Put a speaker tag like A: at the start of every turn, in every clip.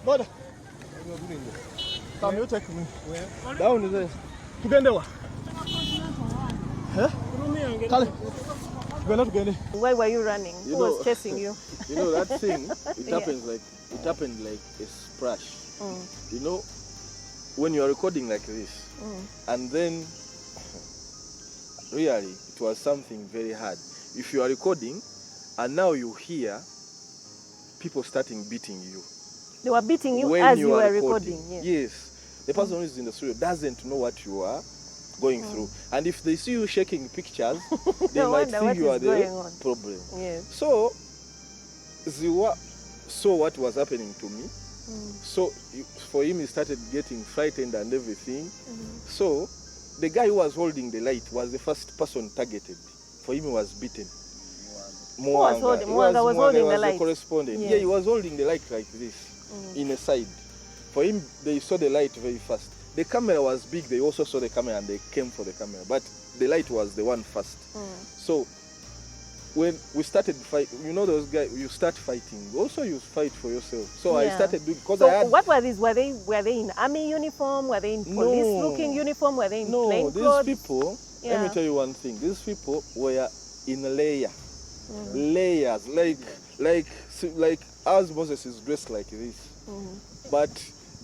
A: Border. Come, you take me. Where? Down there. Tugende. Huh?
B: Why were you running? Who was chasing you?
A: You know that thing, it happened like a splash. You know, when you are recording like this, and then really it was something very hard. If you are recording and now you hear people starting beating you.
B: They were beating you
A: when
B: as you were recording.
A: Yes. The person who is in the studio doesn't know what you are going through. And if they see you shaking pictures, they might think you are the problem.
B: Yes.
A: So, Ziwa saw what was happening to me. So, for him, he started getting frightened and everything. So, the guy who was holding the light was the first person targeted. For him, he was beaten.
B: Mwanga was holding the light.
A: The correspondent. Yeah, he was holding the light like this, in a side. For him, they saw the light very fast. The camera was big, they also saw the camera and they came for the camera. But the light was the one first. So, when we started fighting, you know those guys, you start fighting. Also, you fight for yourself. So I started doing, because I had...
B: what were these? Were they in army uniform? Were they in police-looking uniform? Were they in plain clothes?
A: No, these people, let me tell you one thing. These people were in a layers, like as Moses is dressed like this. But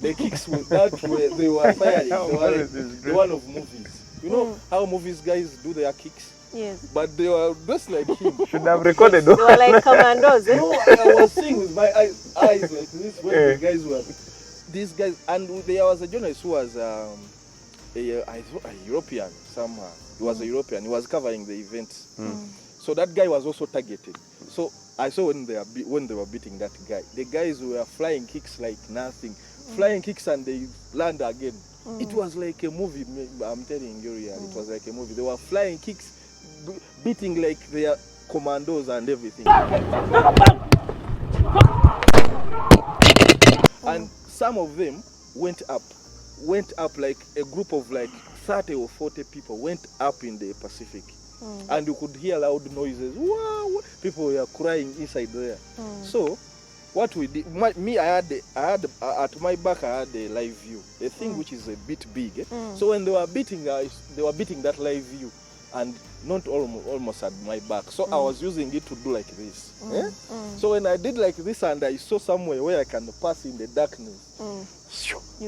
A: the kicks were they were firing. They were like the one of movies. You know how movies guys do their kicks?
B: Yes.
A: But they were dressed like him.
C: Should have recorded.
B: They were like commandos.
A: No, I was seeing with my eyes like this when the guys were. These guys, and there was a journalist who was a European somehow. He was a European. He was covering the event. So that guy was also targeted. So I saw when they were beating that guy, the guys were flying kicks like nothing. Flying kicks and they land again. It was like a movie, I'm telling you, it was like a movie. They were flying kicks, beating like they are commandos and everything. And some of them went up like a group of like 30 or 40 people went up in the Pacific. And you could hear loud noises. Wow, people were crying inside there. So what we did, I had at my back I had a live view, a thing which is a bit big. So when they were beating that live view, and not almost at my back. So I was using it to do like this. So when I did like this and I saw somewhere where I can pass in the darkness,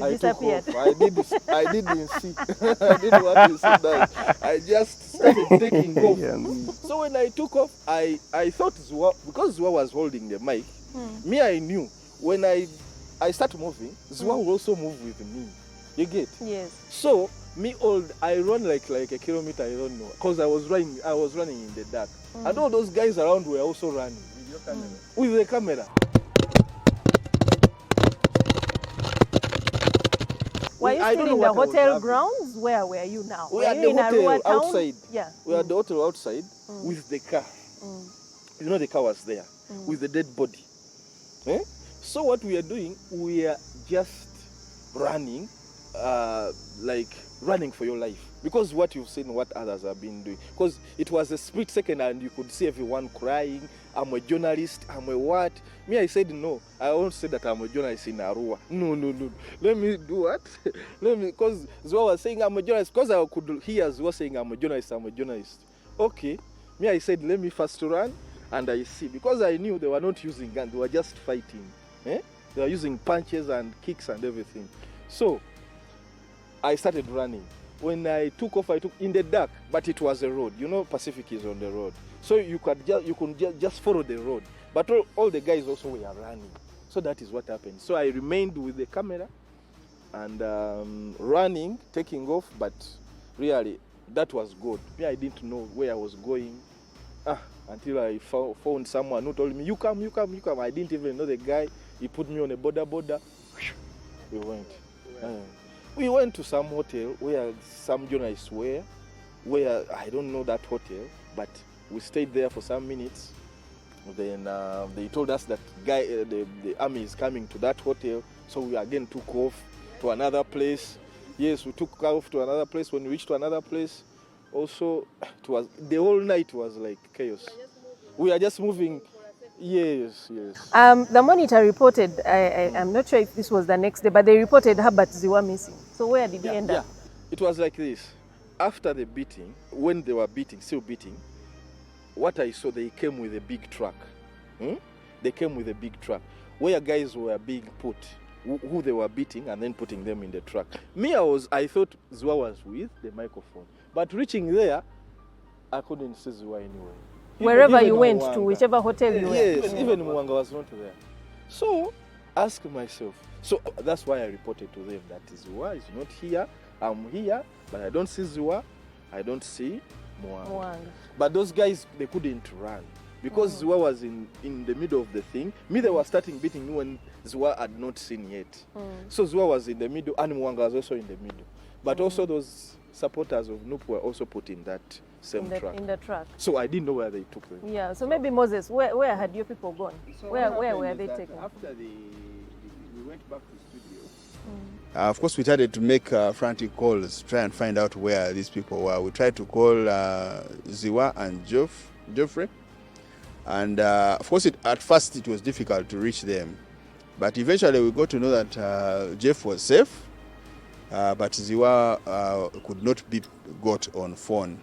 B: I disappeared.
A: Took off. I didn't see. I didn't want to see that. I just started taking off. So when I took off, I thought Zwa, because Zwa was holding the mic, me, I knew when I start moving, Zwa will also move with me. You get?
B: Yes.
A: So I run like a kilometer, I don't know, because I was running in the dark. And all those guys around were also running with your camera. With the camera.
B: Were you still in the hotel grounds? Where were you now?
A: We are at the hotel outside.
B: Yeah.
A: We are at the hotel outside with the car. You know the car was there with the dead body. So what we are doing, we are just running, like running for your life. Because what you've seen, what others have been doing. Because it was a split second and you could see everyone crying. I'm a journalist, I'm a what? Me, I said no. I won't say that I'm a journalist in Arua. No. Let me do what? Because Zwa was saying I'm a journalist. Because I could hear Zwa saying I'm a journalist. Okay. Me, I said let me first run and I see. Because I knew they were not using guns, they were just fighting. They were using punches and kicks and everything. So, I started running. When I took off, I took in the dark, but it was a road. You know, Pacific is on the road. So you could just follow the road. But all the guys also were running. So that is what happened. So I remained with the camera and running, taking off, but really, that was good. Me, I didn't know where I was going until I found someone who told me, you come. I didn't even know the guy. He put me on a border. We went. We went to some hotel where some journalists were, where I don't know that hotel, but we stayed there for some minutes. Then they told us that the army is coming to that hotel, so we again took off to another place. Yes, we took off to another place. When we reached to another place, also, it was, the whole night was like chaos. We are just moving. Yes, yes.
B: The Monitor reported, I'm not sure if this was the next day, but they reported Herbert Ziwa missing. So where did he end up?
A: It was like this. After the beating, when they were beating, still beating, what I saw, they came with a big truck. They came with a big truck where guys were being put, who they were beating and then putting them in the truck. Me, I thought Ziwa was with the microphone. But reaching there, I couldn't see Ziwa anywhere.
B: Wherever you went to, whichever hotel you were.
A: Yes, even Mwanga was not there. So, ask myself. So that's why I reported to them that Ziwa is not here. I'm here, but I don't see Ziwa. I don't see Mwanga. But those guys, they couldn't run. Because Ziwa was in the middle of the thing. Me, they were starting beating me when Ziwa had not seen yet. So Ziwa was in the middle, and Mwanga was also in the middle. But also those supporters of Nup were also put in that same truck. In the truck. So I didn't know where they took them.
B: Yeah, so maybe Moses, where had your people gone?
C: So
B: where were they taken?
C: After we went back to the studio, of course we started to make frantic calls, try and find out where these people were. We tried to call Ziwa and Geoffrey. And of course, at first it was difficult to reach them. But eventually we got to know that Jeff was safe, but Ziwa could not be got on phone.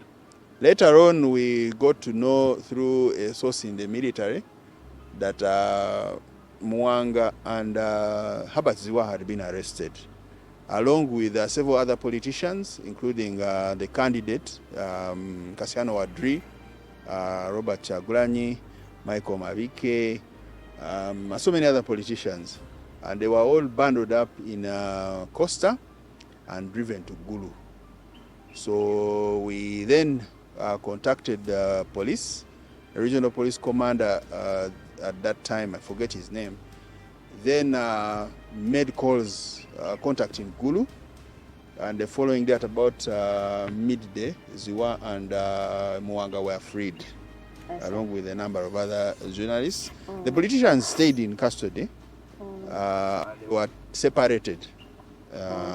C: Later on, we got to know through a source in the military that Mwanga and Herbert Ziwa had been arrested, along with several other politicians, including the candidate, Kasiano Wadri, Robert Chagulanyi, Michael Mabike, so many other politicians. And they were all bundled up in Costa and driven to Gulu. So we then contacted the police, the regional police commander at that time, I forget his name, then made calls contacting Gulu. And the following day at about midday, Ziwa and Mwanga were freed, along with a number of other journalists. The politicians stayed in custody. They were separated.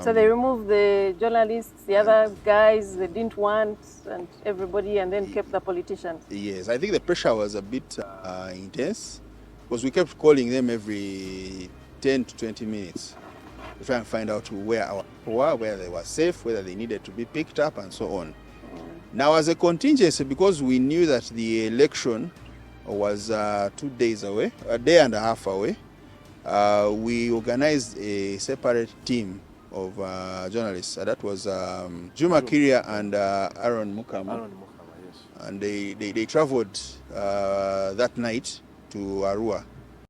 B: So they removed the journalists, the other guys they didn't want, and everybody, and then kept the politicians.
C: Yes, I think the pressure was a bit intense, because we kept calling them every 10 to 20 minutes to try and find out where our people were, where they were safe, whether they needed to be picked up, and so on. Now, as a contingency, because we knew that the election was 2 days away, a day and a half away, we organized a separate team of journalists. That was Juma Kiria and Aaron Mukama.
A: Yes.
C: And they traveled that night to Arua